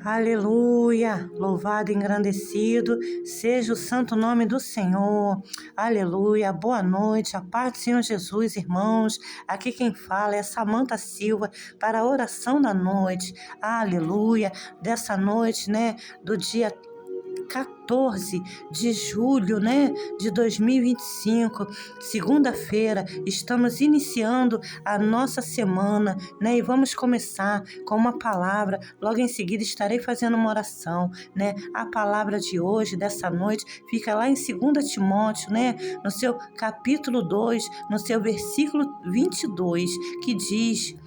Aleluia, louvado e engrandecido seja o santo nome do Senhor. Aleluia, boa noite, a paz do Senhor Jesus, irmãos. Aqui quem fala é Samanta Silva para a oração da noite. Aleluia, dessa noite, do dia 14 de julho, de 2025, segunda-feira, estamos iniciando a nossa semana, e vamos começar com uma palavra, logo em seguida estarei fazendo uma oração, A palavra de hoje, dessa noite, fica lá em 2 Timóteo, no seu capítulo 2, no seu versículo 22, que diz: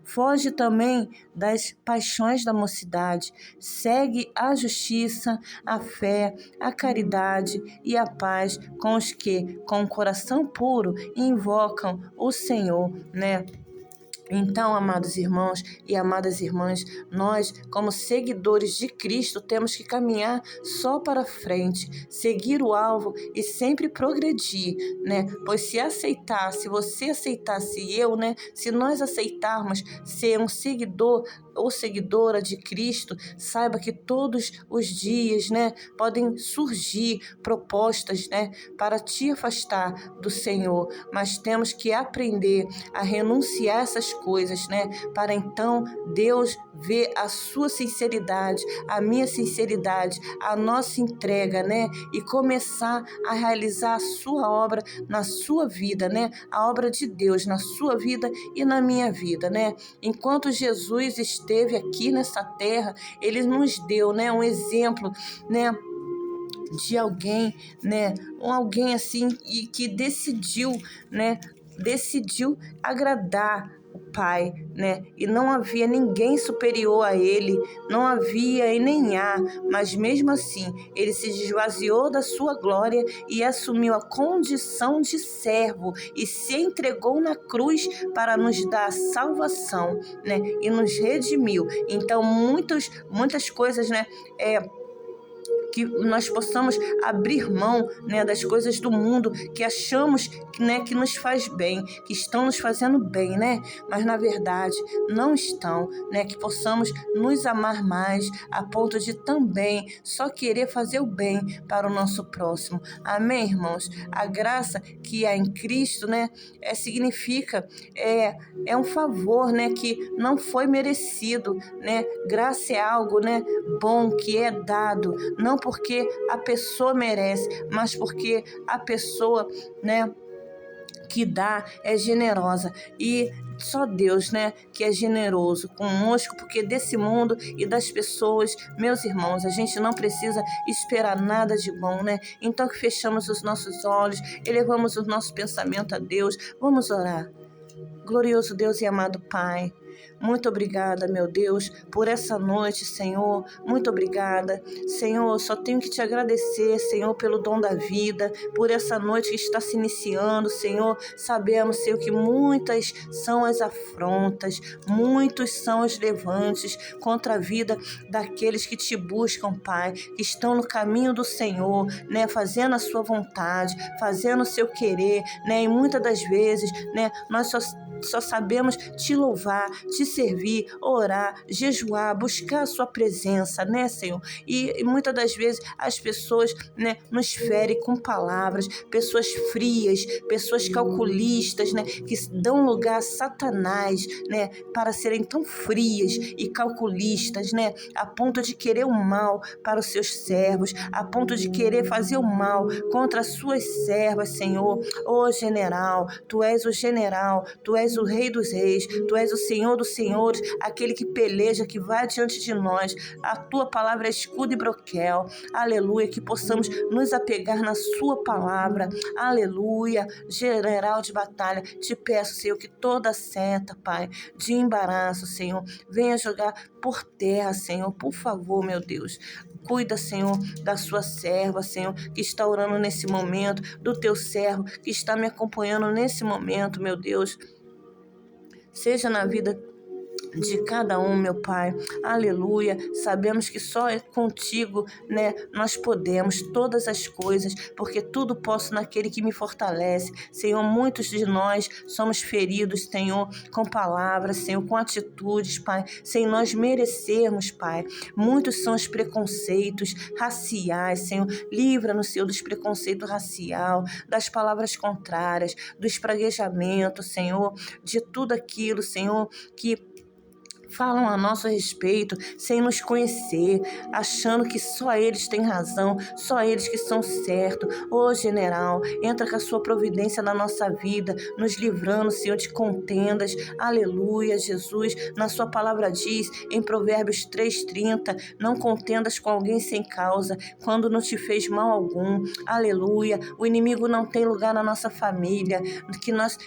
foge também das paixões da mocidade, segue a justiça, a fé, a caridade e a paz com os que, com o coração puro, invocam o Senhor, Então, amados irmãos e amadas irmãs, nós, como seguidores de Cristo, temos que caminhar só para frente, seguir o alvo e sempre progredir, Pois se você aceitasse eu, se nós aceitarmos ser um seguidor ou seguidora de Cristo, saiba que todos os dias, podem surgir propostas, para te afastar do Senhor, mas temos que aprender a renunciar a essas coisas, para então Deus ver a sua sinceridade, a minha sinceridade, a nossa entrega, e começar a realizar a sua obra na sua vida, a obra de Deus na sua vida e na minha vida, Enquanto Jesus esteve aqui nessa terra, ele nos deu, um exemplo, de alguém, alguém assim e que decidiu agradar o Pai, E não havia ninguém superior a ele, não havia e nem há, mas mesmo assim, ele se esvaziou da sua glória e assumiu a condição de servo e se entregou na cruz para nos dar a salvação, E nos redimiu. Então, muitas coisas, que nós possamos abrir mão, das coisas do mundo que achamos, que nos faz bem, que estão nos fazendo bem, mas na verdade não estão, que possamos nos amar mais a ponto de também só querer fazer o bem para o nosso próximo. Amém, irmãos? A graça que há em Cristo, significa, é um favor, que não foi merecido, Graça é algo, bom que é dado, não porque a pessoa merece, mas porque a pessoa, que dá é generosa. E só Deus, que é generoso conosco, porque desse mundo e das pessoas, meus irmãos, a gente não precisa esperar nada de bom, Então que fechamos os nossos olhos, elevamos o nosso pensamento a Deus, vamos orar. Glorioso Deus e amado Pai, muito obrigada, meu Deus, por essa noite, Senhor. Muito obrigada, Senhor. Só tenho que te agradecer, Senhor, pelo dom da vida, por essa noite que está se iniciando, Senhor. Sabemos, Senhor, que muitas são as afrontas, muitos são os levantes contra a vida daqueles que te buscam, Pai, que estão no caminho do Senhor, fazendo a sua vontade, fazendo o seu querer, E muitas das vezes, nós só sabemos te louvar, te servir, orar, jejuar, buscar a sua presença, Senhor? E muitas das vezes as pessoas, nos ferem com palavras, pessoas frias, pessoas calculistas, que dão lugar a Satanás, para serem tão frias e calculistas, a ponto de querer o mal para os seus servos, a ponto de querer fazer o mal contra as suas servas, Senhor. Ô general, tu és o general, tu és o Rei dos Reis, tu és o Senhor dos Senhores, aquele que peleja, que vai diante de nós. A tua palavra é escudo e broquel. Aleluia, que possamos nos apegar na sua palavra. Aleluia, general de batalha, te peço, Senhor, que toda seta, Pai, de embaraço, Senhor, venha jogar por terra, Senhor, por favor, meu Deus. Cuida, Senhor, da sua serva, Senhor, que está orando nesse momento, do teu servo que está me acompanhando nesse momento, meu Deus. Seja na vida de cada um, meu Pai. Aleluia. Sabemos que só é contigo, né, nós podemos todas as coisas, porque tudo posso naquele que me fortalece. Senhor, muitos de nós somos feridos, Senhor, com palavras, Senhor, com atitudes, Pai, sem nós merecermos, Pai. Muitos são os preconceitos raciais, Senhor. Livra-nos, Senhor, dos preconceitos racial, das palavras contrárias, do espraguejamento, Senhor, de tudo aquilo, Senhor, que falam a nosso respeito sem nos conhecer, achando que só eles têm razão, só eles que são certos. Ô General, entra com a sua providência na nossa vida, nos livrando, Senhor, de contendas. Aleluia, Jesus. Na sua palavra diz, em Provérbios 3:30, não contendas com alguém sem causa, quando não te fez mal algum. Aleluia. O inimigo não tem lugar na nossa família,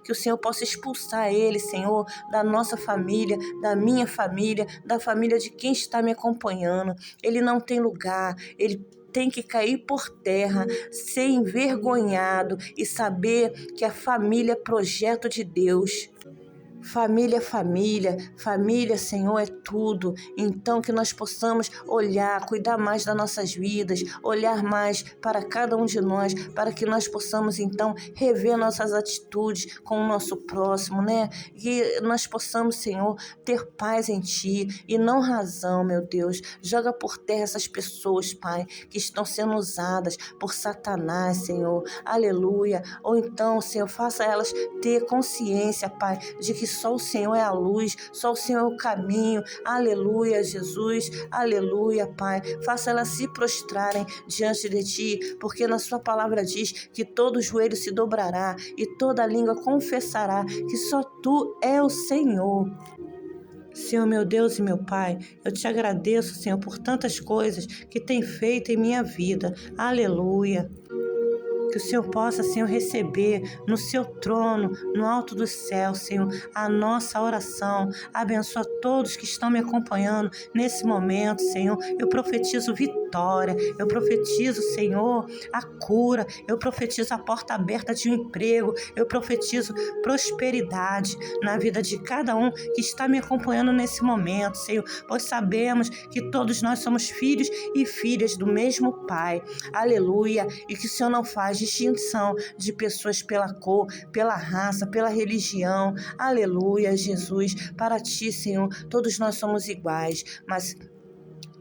que o Senhor possa expulsar ele, Senhor, da nossa família, da minha família, da família de quem está me acompanhando. Ele não tem lugar, ele tem que cair por terra, ser envergonhado e saber que a família é projeto de Deus. Família, família, família, Senhor, é tudo. Então que nós possamos olhar, cuidar mais das nossas vidas, olhar mais para cada um de nós, para que nós possamos então rever nossas atitudes com o nosso próximo, né? E nós possamos, Senhor, ter paz em Ti e não razão, meu Deus. Joga por terra essas pessoas, Pai, que estão sendo usadas por Satanás, Senhor. Aleluia. Ou então, Senhor, faça elas ter consciência, Pai, de que só o Senhor é a luz, só o Senhor é o caminho. Aleluia, Jesus. Aleluia, Pai. Faça elas se prostrarem diante de Ti, porque na Sua palavra diz que todo joelho se dobrará e toda língua confessará que só Tu é o Senhor. Senhor, meu Deus e meu Pai, eu te agradeço, Senhor, por tantas coisas que tem feito em minha vida. Aleluia. Que o Senhor possa, Senhor, receber no seu trono, no alto do céu, Senhor, a nossa oração. Abençoa todos que estão me acompanhando nesse momento, Senhor. Eu profetizo vitória, eu profetizo, Senhor, a cura, eu profetizo a porta aberta de um emprego, eu profetizo prosperidade na vida de cada um que está me acompanhando nesse momento, Senhor, pois sabemos que todos nós somos filhos e filhas do mesmo Pai. Aleluia. E que o Senhor não faz distinção de pessoas pela cor, pela raça, pela religião. Aleluia, Jesus. Para Ti, Senhor, todos nós somos iguais, mas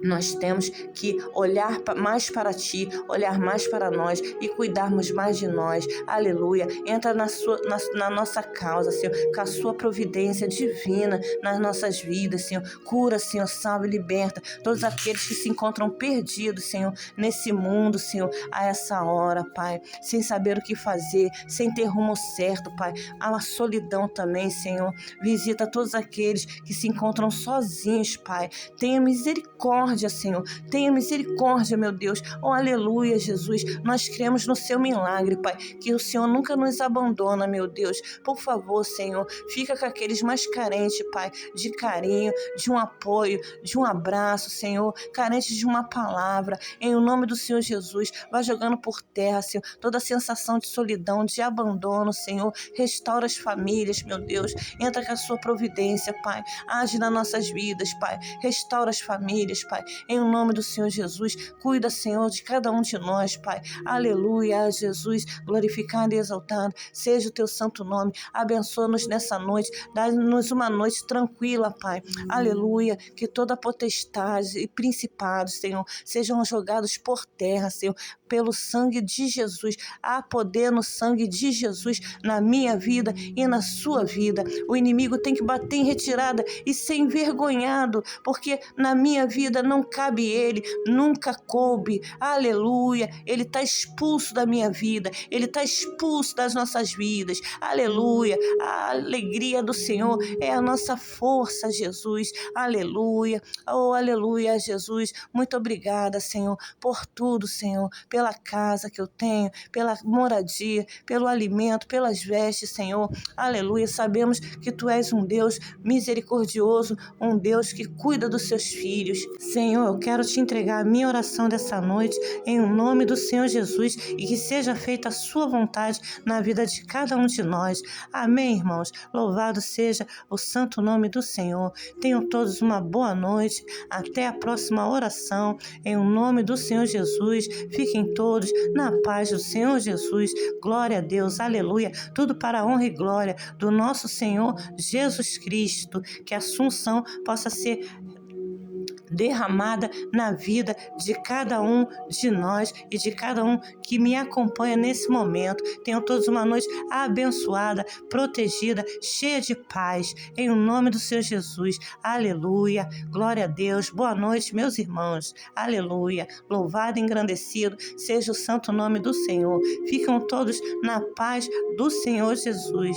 nós temos que olhar mais para Ti, olhar mais para nós e cuidarmos mais de nós. Aleluia. Entra na nossa causa, Senhor, com a Sua providência divina nas nossas vidas, Senhor. Cura, Senhor, salva e liberta todos aqueles que se encontram perdidos, Senhor, nesse mundo, Senhor, a essa hora, Pai, sem saber o que fazer, sem ter rumo certo, Pai. Há uma solidão também, Senhor. Visita todos aqueles que se encontram sozinhos, Pai. Tenha misericórdia, Senhor. Tenha misericórdia, meu Deus. Oh, aleluia, Jesus. Nós cremos no Seu milagre, Pai. Que o Senhor nunca nos abandona, meu Deus. Por favor, Senhor, fica com aqueles mais carentes, Pai, de carinho, de um apoio, de um abraço, Senhor, carentes de uma palavra. Em o nome do Senhor Jesus, vai jogando por terra, Senhor, toda a sensação de solidão, de abandono, Senhor. Restaura as famílias, meu Deus. Entra com a Sua providência, Pai. Age nas nossas vidas, Pai. Restaura as famílias, Pai. Em o nome do Senhor Jesus, cuida, Senhor, de cada um de nós, Pai. Aleluia, Jesus, glorificado e exaltado seja o Teu santo nome. Abençoa-nos nessa noite, dá-nos uma noite tranquila, Pai. Aleluia, que toda potestade e principados, Senhor, sejam jogados por terra, Senhor, pelo sangue de Jesus. Há poder no sangue de Jesus na minha vida e na sua vida. O inimigo tem que bater em retirada e ser envergonhado, porque na minha vida não cabe ele, nunca coube. Aleluia. Ele está expulso da minha vida, ele está expulso das nossas vidas. Aleluia. A alegria do Senhor é a nossa força, Jesus. Aleluia. Oh, aleluia, Jesus. Muito obrigada, Senhor, por tudo, Senhor, pela casa que eu tenho, pela moradia, pelo alimento, pelas vestes, Senhor. Aleluia. Sabemos que Tu és um Deus misericordioso, um Deus que cuida dos Seus filhos. Senhor, eu quero te entregar a minha oração dessa noite em nome do Senhor Jesus e que seja feita a sua vontade na vida de cada um de nós. Amém, irmãos. Louvado seja o santo nome do Senhor. Tenham todos uma boa noite. Até a próxima oração. Em nome do Senhor Jesus. Fiquem todos na paz do Senhor Jesus. Glória a Deus. Aleluia. Tudo para a honra e glória do nosso Senhor Jesus Cristo. Que a assunção possa ser derramada na vida de cada um de nós e de cada um que me acompanha nesse momento. Tenham todos uma noite abençoada, protegida, cheia de paz, em nome do Senhor Jesus. Aleluia, glória a Deus. Boa noite, meus irmãos. Aleluia, louvado e engrandecido seja o santo nome do Senhor. Ficam todos na paz do Senhor Jesus.